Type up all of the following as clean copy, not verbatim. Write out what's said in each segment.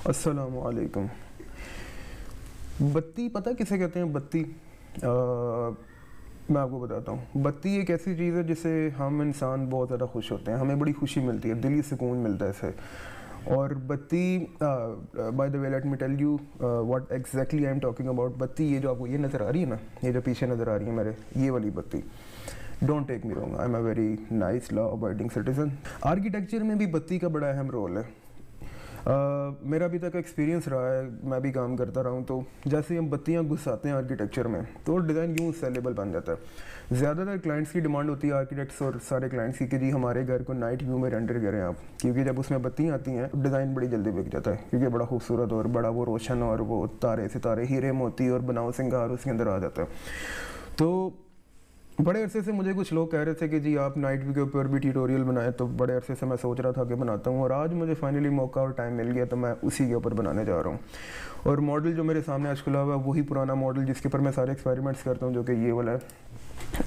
अस्सलामुअलैकुम। बत्ती पता किसे कहते हैं? बत्ती मैं आपको बताता हूँ। बत्ती एक ऐसी चीज़ है जिससे हम इंसान बहुत ज़्यादा खुश होते हैं, हमें बड़ी खुशी मिलती है, दिली सुकून मिलता है इससे। और बत्ती, by the way let me tell you what exactly I am talking about. बत्ती ये जो आपको ये नज़र आ रही है ना, ये जो पीछे नज़र आ रही है मेरे, ये वाली बत्ती, don't take me wrong, I am a very nice law abiding citizen. Architecture में भी बत्ती का बड़ा अहम रोल है। मेरा अभी तक एक्सपीरियंस रहा है, मैं भी काम करता रहा हूँ, तो जैसे हम बत्तियाँ घुसाते हैं आर्किटेक्चर में तो डिज़ाइन यूँ सेलेबल बन जाता है। ज़्यादातर क्लाइंट्स की डिमांड होती है, आर्किटेक्ट्स और सारे क्लाइंट्स की, कि जी हमारे घर को नाइट व्यू में रेंडर करें आप, क्योंकि जब उसमें बत्तियाँ आती हैं डिज़ाइन बड़ी जल्दी बिक जाता है, क्योंकि बड़ा खूबसूरत और बड़ा वो रोशन और वो तारे सितारे हीरे मोती और बनाओ सिंगार उसके अंदर आ जाता है। तो बड़े अरसे से मुझे कुछ लोग कह रहे थे कि जी आप नाइट व्यू के ऊपर भी ट्यूटोरियल बनाएं, तो बड़े अरसे से मैं सोच रहा था कि बनाता हूँ, और आज मुझे फाइनली मौका और टाइम मिल गया, तो मैं उसी के ऊपर बनाने जा रहा हूँ। और मॉडल जो मेरे सामने आज खुला हुआ है वही पुराना मॉडल जिसके ऊपर मैं सारे एक्सपेरिमेंट्स करता हूँ, जो कि ये वाला है।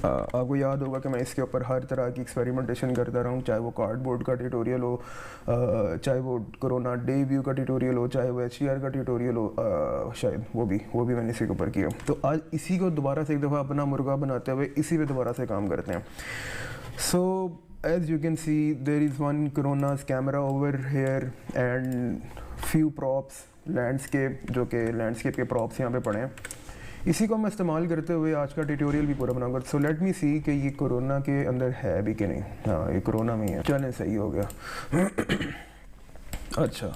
आपको याद होगा कि मैं इसके ऊपर हर तरह की एक्सपेरिमेंटेशन करता रहा हूँ, चाहे वो कार्डबोर्ड का ट्यूटोरियल हो, चाहे वो कोरोना डे व्यू का ट्यूटोरियल हो, चाहे वो HDR का ट्यूटोरियल हो, शायद वो भी मैंने इसी के ऊपर किया। तो आज इसी को दोबारा से एक दफ़ा अपना मुर्गा बनाते हुए इसी पे दोबारा से काम करते हैं। So as you can see there is one Corona's camera over here and few props landscape, जो कि लैंडस्केप के प्रॉप्स यहाँ पे पड़े हैं। इसी को मैं इस्तेमाल करते हुए आज का ट्यूटोरियल भी पूरा बनाऊंगा। सो लेट मी सी कि ये कोरोना के अंदर है भी कि नहीं। हाँ, ये कोरोना में ही है, चलें सही हो गया। अच्छा,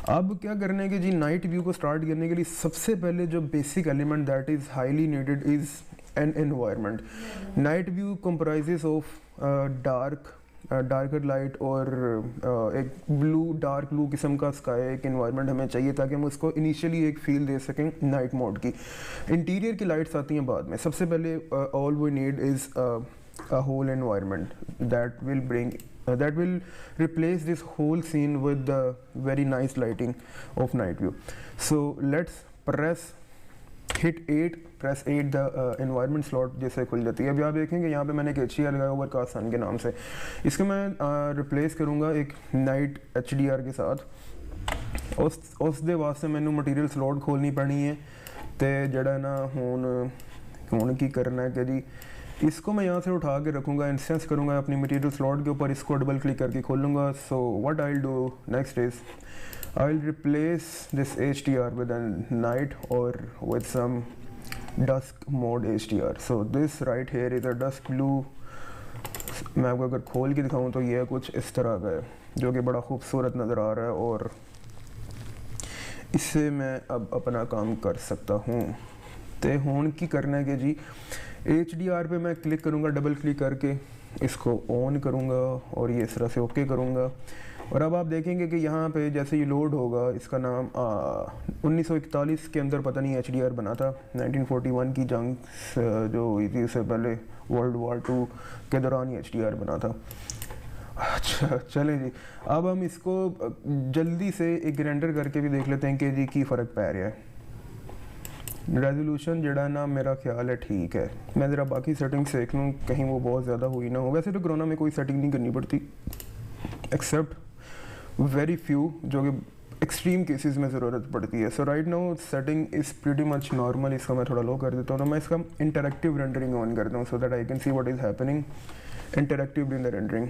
अब क्या करने के जी, नाइट व्यू को स्टार्ट करने के लिए सबसे पहले जो basic element that is highly needed is an environment. Night view comprises of darker light और एक डार्क ब्लू किस्म का स्काई, एक एनवायरनमेंट हमें चाहिए ताकि हम उसको इनिशियली एक फील दे सकें नाइट मोड की। इंटीरियर की लाइट्स आती हैं बाद में। सबसे पहले all we need is a whole environment that will replace this whole scene with the very nice lighting of night view. So let's hit 8 press 8 the environment slot जैसे खुल जाती है। अभी आप देखेंगे यहाँ पे मैंने एक HDR लगाया हुआ का सन के नाम से, इसको मैं रिप्लेस करूँगा एक नाइट HDR के साथ। उस दे वास्ते मैंने मटीरियल स्लॉट खोलनी पड़ी है, तो जड़ा ना हुन की करना है कि जी इसको मैं यहाँ से उठा के रखूँगा, इंस्टेंस करूँगा अपनी मटीरियल स्लॉट के ऊपर, इसको डबल क्लिक करके खोलूँगा। सो what I will do next is I will replace this HDR with a night or with some dusk mode HDR. So this right here is a dusk blue. मैं आपको अगर खोल के दिखाऊं तो ये कुछ इस तरह का है, जो कि बड़ा खूबसूरत नज़र आ रहा है, और इससे मैं अब अपना काम कर सकता हूँ। तो होन की करना है कि जी HDR पे मैं क्लिक करूँगा, डबल क्लिक करके इसको ऑन करूँगा और ये इस तरह से ओके करूँगा। और अब आप देखेंगे कि यहाँ पे जैसे ये लोड होगा, इसका नाम 1941 के अंदर पता नहीं HDR बना था, 1941 की जंग जो हुई थी उससे पहले वर्ल्ड वॉर 2 के दौरान ही HDR बना था। अच्छा चलें जी, अब हम इसको जल्दी से एक रेंडर करके भी देख लेते हैं कि जी की फ़र्क पै रहा है। रेजोल्यूशन जड़ा ना मेरा ख्याल है ठीक है, मैं ज़रा बाकी सेटिंग्स देख लूँ कहीं वो बहुत ज़्यादा हुई ना हो। वैसे तो कोरोना में कोई सेटिंग नहीं करनी पड़ती एक्सेप्ट वेरी फ्यू जो कि एक्सट्रीम केसेस में ज़रूरत पड़ती है। So right now setting is pretty much normal. इसका मैं थोड़ा लो कर देता हूँ, तो मैं इसका इंटरेक्टिव रेंडरिंग ऑन करता हूँ, so that I can see what is happening interactive in the rendering,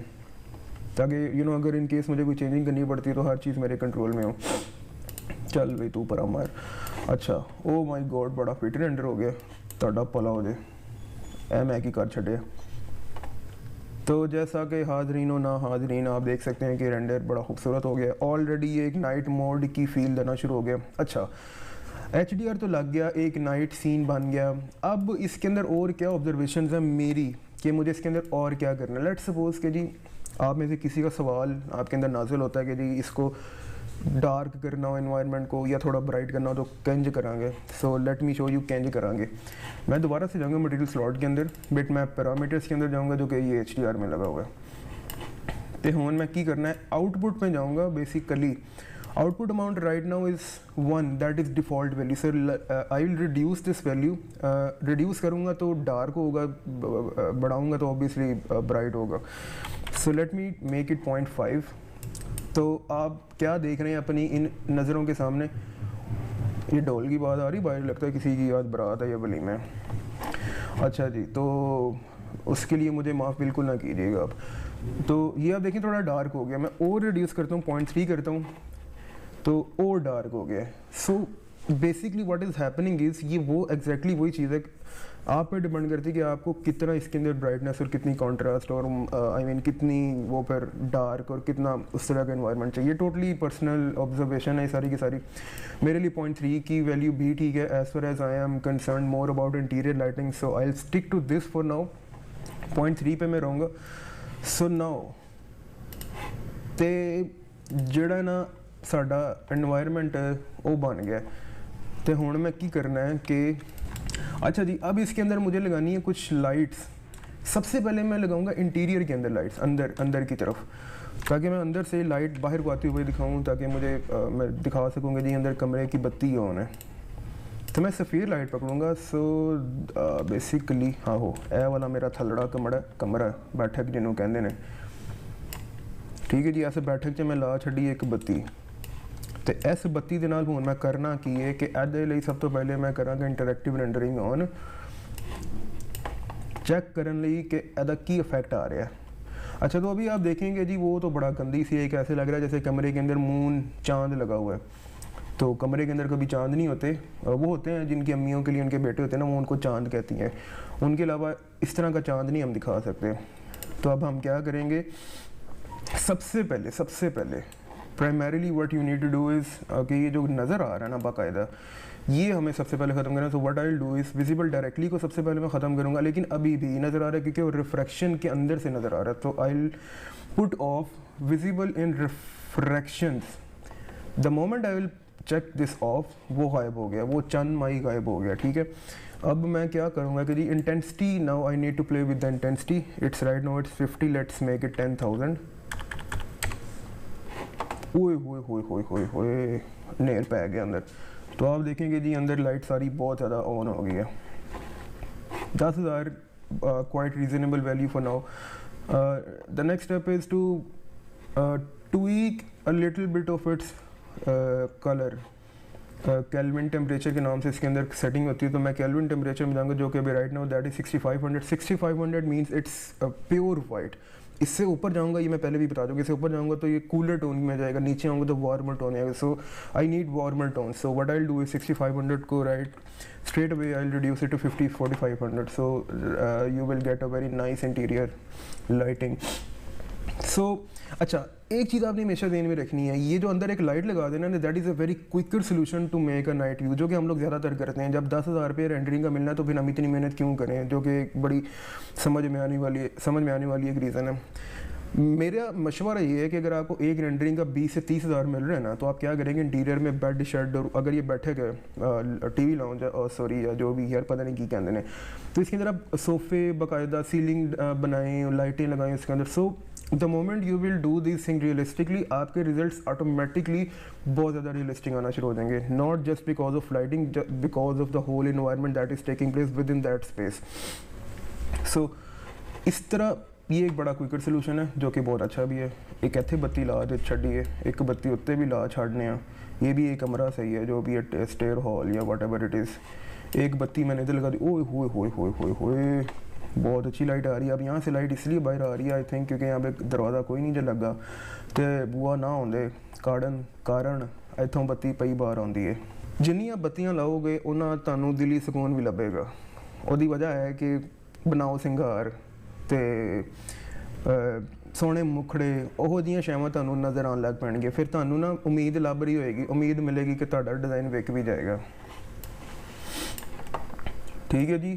ताकि यू नो अगर इन केस मुझे कोई चेंजिंग करनी पड़ती है तो हर चीज़ मेरे कंट्रोल में हो। चल भाई तू परा मार। अच्छा, ओ माई गॉड, बड़ा फिट रेंडर हो गया, ताड़ा भला हो जाए, ऐ मैं की कर छड़े। तो जैसा कि हाजरीन हो ना हाजरीन, आप देख सकते हैं कि रेंडर बड़ा खूबसूरत हो गया, ऑलरेडी एक नाइट मोड की फील देना शुरू हो गया। अच्छा, HDR तो लग गया, एक नाइट सीन बन गया। अब इसके अंदर और क्या ऑब्जर्वेशन है मेरी कि मुझे इसके अंदर और क्या करना है। लेट्स सपोज कि जी आप में से किसी का सवाल आपके अंदर नाजिल होता है कि जी इसको डार्क करना हो एनवायरनमेंट को या थोड़ा ब्राइट करना हो तो केंज करांगे। So let me show you change करांगे। मैं दोबारा से जाऊंगा मटेरियल स्लॉट के अंदर, बट मैं पैरामीटर्स के अंदर जाऊंगा जो कि ये HDR में लगा हुआ है। तो हुन मैं की करना है, आउटपुट में जाऊंगा। Basically output amount right now is 1, that is default value. Sir I will reduce this value, reduce करूँगा तो डार्क होगा, बढ़ाऊँगा तो ऑब्वियसली ब्राइट होगा। सो लेट मी मेक इट 0.5 तो आप क्या देख रहे हैं अपनी इन नज़रों के सामने? ये ढोल की बात आ रही बाहर, लगता है किसी की याद बारात है या वलीमा है। अच्छा जी, तो उसके लिए मुझे माफ़ बिल्कुल ना कीजिएगा आप। तो ये आप देखें थोड़ा डार्क हो गया, मैं और रिड्यूस करता हूँ 0.3 करता हूँ तो और डार्क हो गया। So basically what is happening is ये वो एग्जैक्टली वही चीज़ है, आप पे डिपेंड करती है कि आपको कितना इसके अंदर ब्राइटनेस और कितनी कॉन्ट्रास्ट और आई मीन कितनी वो पर डार्क और कितना उस तरह का एनवायरनमेंट चाहिए। टोटली पर्सनल ऑब्जर्वेशन है सारी की सारी। मेरे लिए 0.3 की वैल्यू भी ठीक है as far as I am concern more about interior lighting, so I will stick to this for now. 0.3 पे मैं रहूँगा। सो नाउ ते ਜਿਹੜਾ ना साडा एनवायरनमेंट है वो बन गया, तो हुण मैं की करना है कि अच्छा जी अब इसके अंदर मुझे लगानी है कुछ लाइट्स। सबसे पहले मैं लगाऊंगा इंटीरियर के अंदर लाइट्स, अंदर की तरफ, ताकि मैं अंदर से लाइट बाहर को आती हुई दिखाऊं, ताकि मुझे मैं दिखा सकूँगा जी अंदर कमरे की बत्ती ऑन है। तो मैं सफ़ेद लाइट पकड़ूंगा। सो बेसिकली हाँ हो ए वाला मेरा थलड़ा कमरा बैठक जिन्होंने कहते हैं, ठीक है जी। ऐसे बैठक 'ਚ मैं ला छड़ी एक बत्ती, तो इस बत्ती के नाल हुण मैं करना की है कि ਇਹਦੇ ਲਈ सब तो पहले मैं करांगा इंटरैक्टिव रेंडरिंग ऑन, चेक करने ਲਈ कि ਇਹਦਾ की इफेक्ट आ रहा है। अच्छा तो अभी आप देखेंगे जी वो तो बड़ा गंदी सी एक ऐसे लग रहा है जैसे कमरे के अंदर मून चांद लगा हुआ है। तो कमरे के अंदर कभी चांद नहीं होते, वो होते हैं जिनकी अम्मियों के लिए उनके बेटे होते हैं ना, वो उनको चांद कहती हैं। उनके अलावा इस तरह का चांद नहीं हम दिखा सकते। तो अब हम क्या करेंगे, सबसे पहले primarily what you need to do is कि ये जो नज़र आ रहा है ना बाकायदा, ये हमें सबसे पहले ख़त्म करना है। तो what I will do is visible directly को सबसे पहले मैं ख़त्म करूँगा, लेकिन अभी भी नज़र आ रहा है क्योंकि वो रिफ्रैक्शन के अंदर से नज़र आ रहा है। तो I will put off visible in refractions. The moment I will check this off, वो गायब हो गया, वो चंद माई गायब हो गया, ठीक है। अब मैं क्या करूँगा कि जी intensity, now I need to play with the intensity. It's right now it's 50, let's make it 10,000। ओए होए नेल पै गया अंदर। तो आप देखेंगे जी अंदर लाइट सारी बहुत ज़्यादा ऑन हो गई है। 10,000 quite reasonable value for now. The next step is to tweak a little bit of its colour. Kelvin temperature के नाम से इसके अंदर सेटिंग होती है, तो मैं केल्विन टेम्परेचर में जाऊँगा जो कि अभी right now that is 6500। 6500 means it's pure white. इससे ऊपर जाऊँगा, ये मैं पहले भी बता दूँगा, इससे ऊपर जाऊँगा तो ये कूलर टोन में जाएगा, नीचे आऊँगा तो वार्मर टोन आएगा। So I need warmer tone. So what I will do is 6500 को right straight away I will reduce it to 4500। So you will get a very nice interior lighting. So अच्छा एक चीज़ आपने हमेशा ध्यान में रखनी है, ये जो अंदर एक लाइट लगा देना ना, that is a very quicker solution to make a night view, जो कि हम लोग ज़्यादातर करते हैं। जब 10,000 रुपये रेंडरिंग का मिलना है तो फिर हम इतनी मेहनत क्यों करें, जो कि एक बड़ी समझ में आने वाली एक रीज़न है। मेरा मशवरा ये है कि अगर आपको एक रेंडरिंग का 20 से 30,000 मिल रहा है ना, तो आप क्या करेंगे, इंटीरियर में बेड शेड, और अगर ये बैठक है टीवी लाउंज है और सॉरी या जो भी यार पता नहीं की कहते हैं, तो इसके अंदर आप सोफ़े बाकायदा सीलिंग बनाएं और लाइटें लगाएं उसके अंदर। So the moment you will do this thing realistically, आपके रिजल्ट्स ऑटोमेटिकली बहुत ज़्यादा रियलिस्टिक आना शुरू हो जाएंगे। Not just because of lighting, because of the whole environment that is taking place with in that space. So इस तरह ये एक बड़ा क्विकर सोल्यूशन है जो कि बहुत अच्छा भी है। एक इत्थे बत्ती ला दे छड़िए, एक बत्ती उत्ते भी ला छाड़ने, ये भी एक कमरा सही है जो भी है स्टेयर हॉल या वट एवर इट इज़। एक बत्ती मैंने इधर लगा दी, ओए होए होए होए होए होए, बहुत अच्छी लाइट आ रही है। अब यहाँ से लाइट इसलिए बाहर आ रही है आई थिंक क्योंकि यहाँ पे दरवाज़ा कोई नहीं जो लगा, तो बुआ ना होंदे कारण इतों बत्ती पई बाहर आती है। जिन्नियां बत्तियां लाओगे उन्ना तुहानूं दिली सुकून भी लभेगा। ਉਹਦੀ वजह है कि बनाओ सिंगार ਤੇ सोहने मुखड़े ਉਹੋ ਜਿਹੀਆਂ ਸ਼ੈਵਾਂ ਤੁਹਾਨੂੰ ਨਜ਼ਰ ਆਉਣ ਲੱਗ ਪੈਣਗੇ। ਫਿਰ ਤੁਹਾਨੂੰ ਨਾ ਉਮੀਦ ਲੱਭ ਰਹੀ ਹੋਏਗੀ, उम्मीद मिलेगी कि ਤੁਹਾਡਾ डिज़ाइन विक भी जाएगा। ठीक है जी।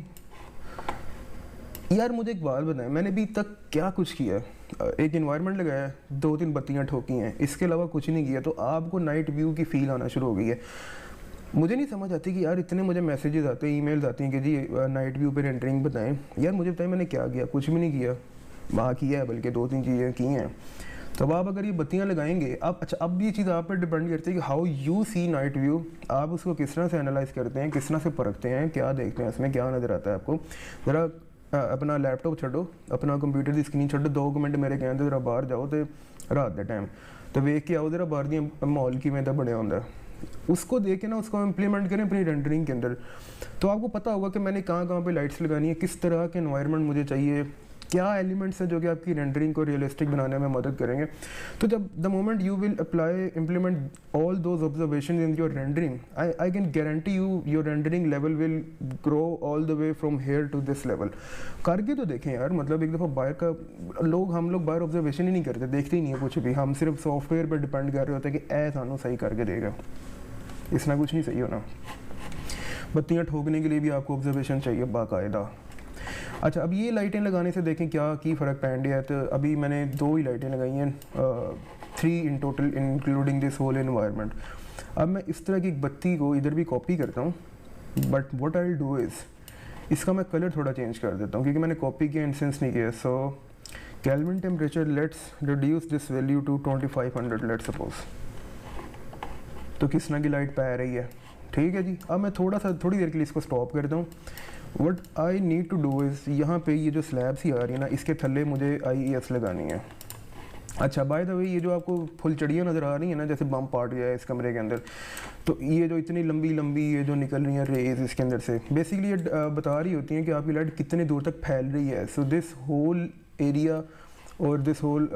यार मुझे एक बात बताएं, मैंने अभी तक क्या कुछ किया है? एक इन्वायरमेंट लगाया, 2-3 बत्तियाँ ठोकी हैं, इसके अलावा कुछ नहीं किया। तो आपको नाइट व्यू की फील आना शुरू हो गई है। मुझे नहीं समझ आती कि यार इतने मुझे मैसेजेस आते हैं, ईमेल्स आती हैं कि जी नाइट व्यू पे रेंडरिंग बताएं। यार मुझे बताएं मैंने क्या किया? कुछ भी नहीं किया। वहाँ किया है बल्कि 2-3 चीज़ें की हैं। तब आप अगर ये बत्तियाँ लगाएंगे, आप अच्छा अब ये चीज़ आप पर डिपेंड करती है कि how you see night view, आप उसको किस तरह से एनालाइज करते हैं, किस तरह से परखते हैं, क्या देखते हैं, उसमें क्या नज़र आता है आपको। ज़रा अपना लैपटॉप छोड़ो, अपना कंप्यूटर की स्क्रीन छोड़ो, 2 मिनट मेरे कहने ज़रा बाहर जाओ तो रात के टाइम तो वेख के आओ जरा बाहर दी माहौल की में बनया होंगे, उसको देख के ना उसको इम्प्लीमेंट करें अपनी रेंडरिंग के अंदर। तो आपको पता होगा कि मैंने कहाँ कहाँ पे लाइट्स लगानी है, किस तरह के एनवायरनमेंट मुझे चाहिए, क्या एलिमेंट्स हैं जो कि आपकी रेंडरिंग को रियलिस्टिक बनाने में मदद करेंगे। तो जब the moment you will apply implement all those observation in your rendering, I can guarantee you your rendering level will grow all the way from here to this level. करके तो देखें यार, मतलब एक दफ़ा बाहर का हम लोग बाहर ऑब्जर्वेशन ही नहीं करते, देखते ही नहीं है कुछ भी, हम सिर्फ सॉफ्टवेयर पर डिपेंड कर रहे होते हैं कि ए सानू सही करके देगा, इसना कुछ नहीं सही होना। बत्तियाँ ठोकने के लिए भी आपको ऑब्जर्वेशन चाहिए बाकायदा। अच्छा, अब ये लाइटें लगाने से देखें क्या की फ़र्क पैन दिया है। तो अभी मैंने 2 ही लाइटें लगाई हैं, 3 in total including this whole environment. अब मैं इस तरह की एक बत्ती को इधर भी कॉपी करता हूँ, but what I will do is इसका मैं कलर थोड़ा चेंज कर देता हूँ क्योंकि मैंने कॉपी किया, इंस्टेंस नहीं किया। So Kelvin temperature, let's reduce this value to 2500 let's suppose. तो किस तरह की लाइट पै रही है, ठीक है जी। अब मैं थोड़ी देर के लिए इसको स्टॉप करता हूँ। What I need to do is यहाँ पे ये जो स्लैब्स ही आ रही है ना, इसके थल्ले मुझे IES लगानी है। अच्छा, बाय द वे ये जो आपको फुल चड़ियाँ नज़र आ रही है ना, जैसे बम पार्ट गया है इस कमरे के अंदर, तो ये जो इतनी लंबी लंबी ये जो निकल रही है रेज इसके अंदर से, बेसिकली ये बता रही होती हैं कि आपकी लाइट कितने दूर तक फैल रही है। सो दिस होल एरिया और दिस होल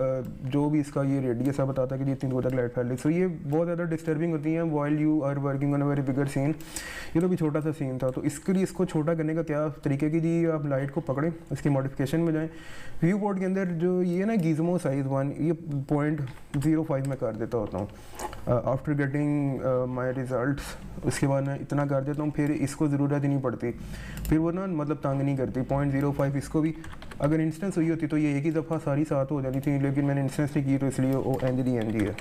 जो भी इसका ये रेडियस है बताता है कि इतनी दूर तक लाइट फैल रही। सो ये बहुत ज़्यादा डिस्टर्बिंग होती हैं while you are working on a very bigger scene. ये तो भी छोटा सा सीन था, तो इसके लिए इसको छोटा करने का क्या तरीके की जी, आप लाइट को पकड़ें, इसकी मॉडिफिकेशन में जाएं, व्यू बोर्ड के अंदर जो ये ना गीज़मो साइज़ 1 ये 0.05 में कर देता होता हूँ आफ्टर गेटिंग माई रिज़ल्ट। उसके बाद मैं इतना कर देता हूँ, फिर इसको ज़रूरत ही नहीं पड़ती, फिर वो ना मतलब तंग नहीं करती। 0.05 इसको भी अगर इंस्टेंस हुई होती तो ये एक ही दफ़ा सारी साथ हो जाती थी, लेकिन मैंने इंस्टेंस नहीं की तो इसलिए वो एन जी है।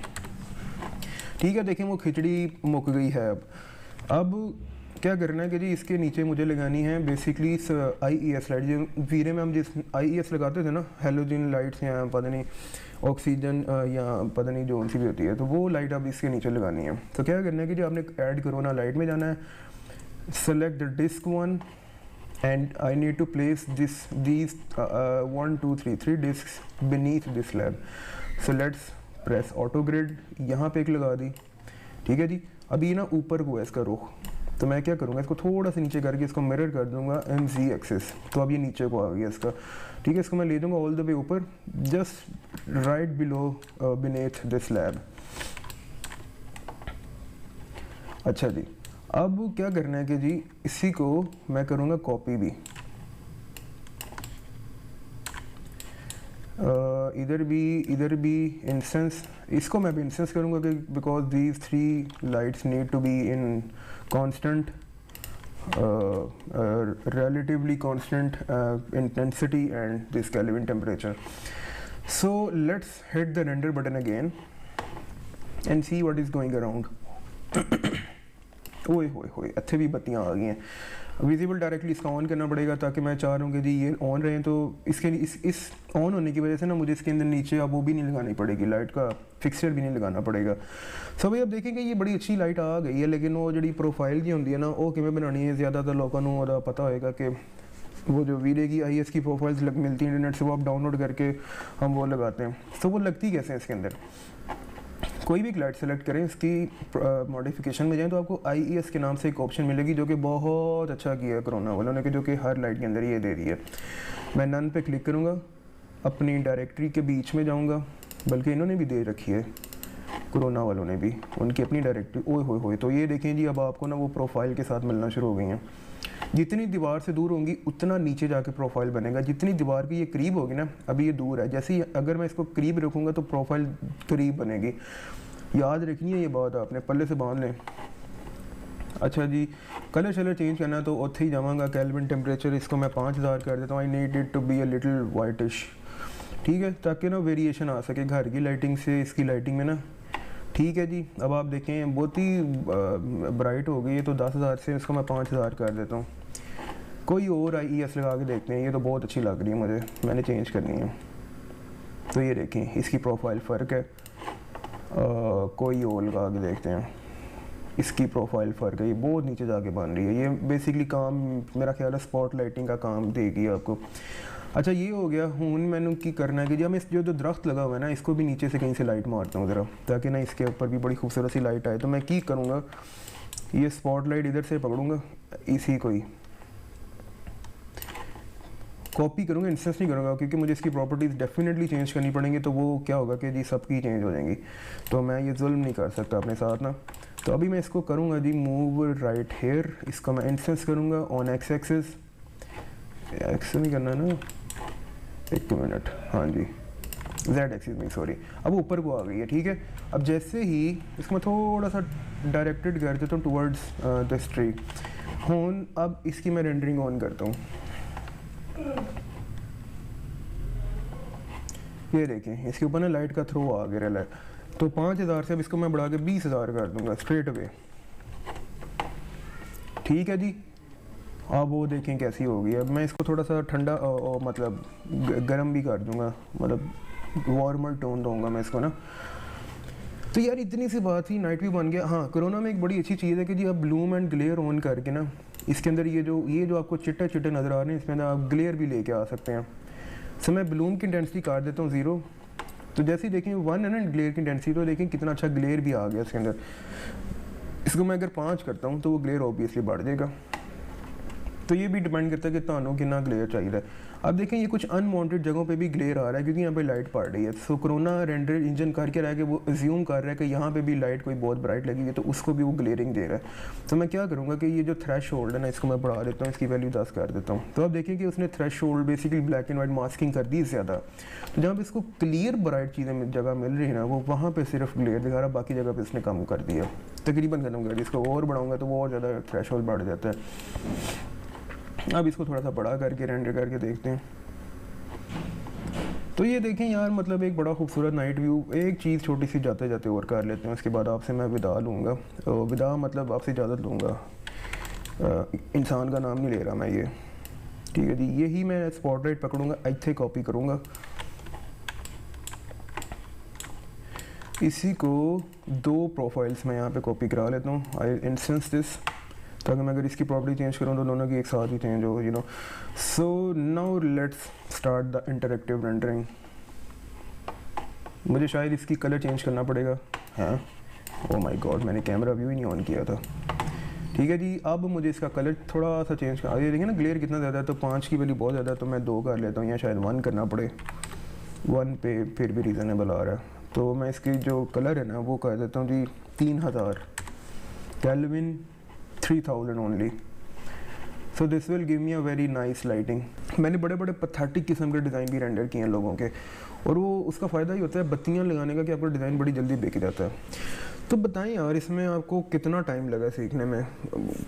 ठीक है, देखें वो खिचड़ी मुक गई है। अब क्या करना है कि जी इसके नीचे मुझे लगानी है बेसिकली IES लाइट, जो वीरे में हम जिस IES लगाते थे ना, हेलोजन लाइट्स या पता नहीं ऑक्सीजन या पता नहीं जो सी भी होती है, तो वो लाइट अब इसके नीचे लगानी है। तो क्या करना है कि जो आपने ऐड कोरोना लाइट में जाना है, select the disk 1 and I need to place these 1 2 3 discs beneath this slab. So let's press auto grid, यहाँ पे एक लगा दी, ठीक है जी। अभी ना ऊपर को है इसका रुख, तो मैं क्या करूँगा, इसको थोड़ा सा नीचे करके इसको मिरर कर दूंगा MZ एक्सिस, तो अब ये नीचे को आ गया इसका, ठीक है। इसको मैं ले दूंगा ऑल द वे ऊपर, just right below beneath this slab। अच्छा जी, अब क्या करना है कि जी इसी को मैं करूँगा कॉपी भी, इधर भी इंस्टेंस, इसको मैं भी इंस्टेंस करूँगा कि because these 3 lights need to be in constant relatively constant intensity and this Kelvin temperature. So let's hit the render button again and see what is going around. ओए होए होए, अच्छे भी बत्तियाँ आ गई हैं। विजिबल डायरेक्टली इसका ऑन करना पड़ेगा ताकि मैं चाह रहा हूँ कि जी ये ऑन रहें, तो इसके इस ऑन होने की वजह से ना मुझे इसके अंदर नीचे अब वो भी नहीं लगानी पड़ेगी, लाइट का फिक्सचर भी नहीं लगाना पड़ेगा। सो भाई अब देखेंगे ये बड़ी अच्छी लाइट आ गई है, लेकिन वो जी प्रोफाइल जी होंगी है ना, वो किमें बनानी है, ज़्यादातर लोगों को पता होएगा कि वो जो वीडियो की IES की प्रोफाइल्स मिलती हैं इंटरनेट से, वो आप डाउनलोड करके हम वो लगाते हैं। तो वो लगती कैसे हैं इसके अंदर, कोई भी लाइट सेलेक्ट करें, इसकी मॉडिफिकेशन में जाएं तो आपको IES के नाम से एक ऑप्शन मिलेगी जो कि बहुत अच्छा किया है कोरोना वालों ने, कि जो कि हर लाइट के अंदर ये दे दी है। मैं नन पे क्लिक करूँगा, अपनी डायरेक्टरी के बीच में जाऊँगा, बल्कि इन्होंने भी दे रखी है कोरोना वालों ने भी, उनकी अपनी डायरेक्टरी। ओए होए होए, तो ये देखें जी अब आपको ना वो प्रोफाइल के साथ मिलना शुरू हो गई हैं। जितनी दीवार से दूर होंगी उतना नीचे जाके प्रोफाइल बनेगा, जितनी दीवार की ये करीब होगी ना, अभी ये दूर है, जैसे ही अगर मैं इसको करीब रखूँगा तो प्रोफाइल करीब बनेगी। याद रखनी है ये बात, आपने पल्ले से बांध लें। अच्छा जी, कलर शलर चेंज करना है तो उत्थे ही जाऊँगा, केल्विन टेम्परेचर इसको मैं 5000 कर देता हूँ। I need it to be a little whitish, ठीक है, ताकि ना वेरिएशन आ सके घर की लाइटिंग से इसकी लाइटिंग में ना। ठीक है जी, अब आप देखें बहुत ही ब्राइट हो गई है, तो 10,000 से इसको मैं 5000 कर देता हूँ। कोई और IES लगा के देखते हैं, ये तो बहुत अच्छी लग रही है मुझे, मैंने चेंज करनी है। तो ये देखें इसकी प्रोफाइल फ़र्क है, कोई और लगा के देखते हैं, इसकी प्रोफाइल फ़र्क है, ये बहुत नीचे जाके बन रही है। ये बेसिकली काम मेरा ख्याल है स्पॉट लाइटिंग का काम देगी आपको। अच्छा ये हो गया। हुन मैंने की करना है कि जब मैं इस जो दरख्त लगा हुआ है ना इसको भी नीचे से कहीं से लाइट मारता हूँ ज़रा, ताकि ना इसके ऊपर भी बड़ी खूबसूरत सी लाइट आए। तो मैं की करूँगा, ये स्पॉटलाइट इधर से पकड़ूँगा, इसी को ही कॉपी करूँगा, इंस्टेंस नहीं करूँगा क्योंकि मुझे इसकी प्रॉपर्टीज़ डेफिनेटली चेंज करनी पड़ेंगी। तो वो क्या होगा कि जी सबकी चेंज हो जाएंगी, तो मैं ये जुल्म नहीं कर सकता अपने साथ ना। तो अभी मैं इसको करूँगा जी मूव राइट हेयर, इसका मैं इंस्टेंस करूँगा ऑन एक्स एक्सिस, एक्स नहीं करना ना, एक मिनट, हाँ जी जेड एक्सिस में, सॉरी, अब ऊपर को आ गई है, ठीक है। अब जैसे ही इसको मैं थोड़ा सा डायरेक्टेड कर देता हूँ टुवर्ड्स दिस ट्री हून, अब इसकी मैं रेंडरिंग ऑन करता हूँ। ये देखें इसके ऊपर ना लाइट का थ्रो आ गया है, तो 5000 से अब इसको मैं बढ़ा के 20000 कर दूंगा स्ट्रेट अवे, ठीक है जी। अब वो देखें कैसी होगी। अब मैं इसको थोड़ा सा ठंडा मतलब गर्म भी कर दूंगा, मतलब वार्मर टोन दूंगा मैं इसको ना। तो यार इतनी सी बात ही, नाइट व्यू बन गया। हाँ, कोरोना में एक बड़ी अच्छी चीज़ है कि जी आप ब्लूम एंड ग्लेयर ऑन करके ना इसके अंदर ये जो आपको चिट्टे चिट्टे नज़र आ रहे हैं इसमें ना आप ग्लेयर भी लेके आ सकते हैं। सो मैं ब्लूम की इंटेंसिटी काट देता हूँ 0, तो जैसे ही देखें 1 है ना ग्लेयर की इंटेंसिटी, तो देखें कितना अच्छा ग्लेयर भी आ गया इसके अंदर। इसको मैं अगर 5 करता हूँ तो वो ग्लेयर ऑब्वियसली बढ़ जाएगा। तो ये भी डिपेंड करता है कि तानों कितना ग्लेयर चाहिए। अब देखें ये कुछ अनवांटेड जगहों पे भी ग्लेयर आ रहा है क्योंकि यहाँ पे लाइट पड़ रही है। सो कोरोना रेंडर इंजन करके रहा है कि वो अज्यूम कर रहा है कि यहाँ पे भी लाइट कोई बहुत ब्राइट लगी है, तो उसको भी वो ग्लेयरिंग दे रहा है। तो मैं क्या करूँगा कि ये जो थ्रेश होल्ड है ना इसको मैं बढ़ा देता हूँ, इसकी वैल्यू 10 कर देता हूँ। तो अब देखें कि उसने threshold basically black and white masking कर दी ज़्यादा। तो जहाँ पर इसको क्लियर ब्राइट चीज़ें जगह मिल रही है ना, वो वहाँ पर सिर्फ ग्लेयर दिखा रहा, बाकी जगह पर इसने कम कर दिया तकरीबन। करूँगा इसको और बढ़ाऊँगा तो वो और ज़्यादा थ्रेश होल्ड बढ़ जाता है। अब इसको थोड़ा सा बड़ा करके रेंडर करके देखते हैं। तो ये देखें यार, मतलब एक बड़ा खूबसूरत नाइट व्यू। एक चीज़ छोटी सी जाते जाते और कर लेते हैं, उसके बाद आपसे मैं विदा लूँगा। विदा मतलब आपसे इजाज़त लूँगा, इंसान का नाम नहीं ले रहा मैं ये, ठीक है जी। यही मैं स्पॉटलाइट पकड़ूँगा, इत्थे कॉपी करूँगा, इसी को 2 प्रोफाइल्स में यहाँ पे कॉपी करा लेता हूँ। आई इंस्टेंस दिस, ताकि मैं अगर इसकी प्रॉपर्टी चेंज करूँ तो दोनों की एक साथ ही चेंज हो, you know. So now let's start the interactive rendering. मुझे शायद इसकी कलर चेंज करना पड़ेगा, हाँ। ओह माय गॉड, मैंने कैमरा व्यू ही नहीं ऑन किया था, ठीक है जी। अब मुझे इसका कलर थोड़ा सा चेंज कर, ये देखिए ना ग्लेयर कितना ज़्यादा है, तो 5 की वैल्यू बहुत ज़्यादा है, तो मैं 2 कर लेता हूँ, या शायद 1 करना पड़े। 1 पे फिर भी रीज़नेबल आ रहा है, तो मैं इसकी जो कलर है ना वो कर देता हूँ जी 3000 kelvin, 3000 only. So this will give me a very nice lighting. मैंने बड़े बड़े पथेटिक किस्म के डिज़ाइन भी रेंडर किए हैं लोगों के, और वो उसका फ़ायदा ही होता है बत्तियां लगाने का कि आपका डिज़ाइन बड़ी जल्दी बिक जाता है। तो बताएं यार, इसमें आपको कितना टाइम लगा सीखने में?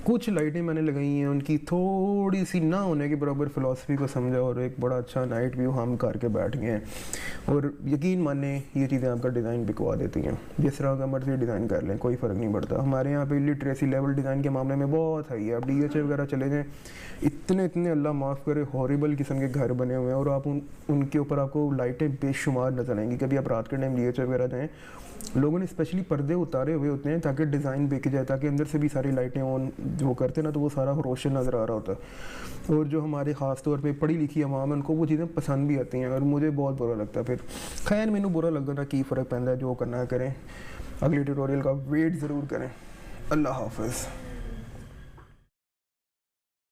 कुछ लाइटें मैंने लगाई हैं, उनकी थोड़ी सी ना होने के बराबर फ़िलासफ़ी को समझा, और एक बड़ा अच्छा नाइट व्यू हम करके बैठ गए हैं। और यकीन माने ये चीज़ें आपका डिज़ाइन बिकवा देती हैं। जिस तरह का मर्जी डिज़ाइन कर लें, कोई फ़र्क नहीं पड़ता। हमारे यहाँ पे लिटरेसी लेवल डिज़ाइन के मामले में बहुत हाई है। आप DHA वगैरह चले जाएँ, इतने अल्लाह माफ़ करे हॉरिबल किस्म के घर बने हुए हैं, और आप उनके ऊपर आपको लाइटें बेशुमार नज़र आएंगी। कभी आप रात के टाइम DHA वगैरह जाएँ, लोगों ने स्पेशली पर्दे उतारे हुए होते हैं ताकि डिज़ाइन बिक जाए, ताकि अंदर से भी सारी लाइटें ऑन जो करते हैं ना, तो वो सारा रोशन नज़र आ रहा होता है। और जो हमारे ख़ास तौर पे पढ़ी लिखी आवाम है, उनको वो चीज़ें पसंद भी आती हैं, और मुझे बहुत बुरा लगता है। फिर खैर मैंने बुरा लगता ना, की फ़र्क पैंदा है, जो करना है करें। अगले ट्यूटोरियल का वेट ज़रूर करें। अल्लाह हाफ़िज़।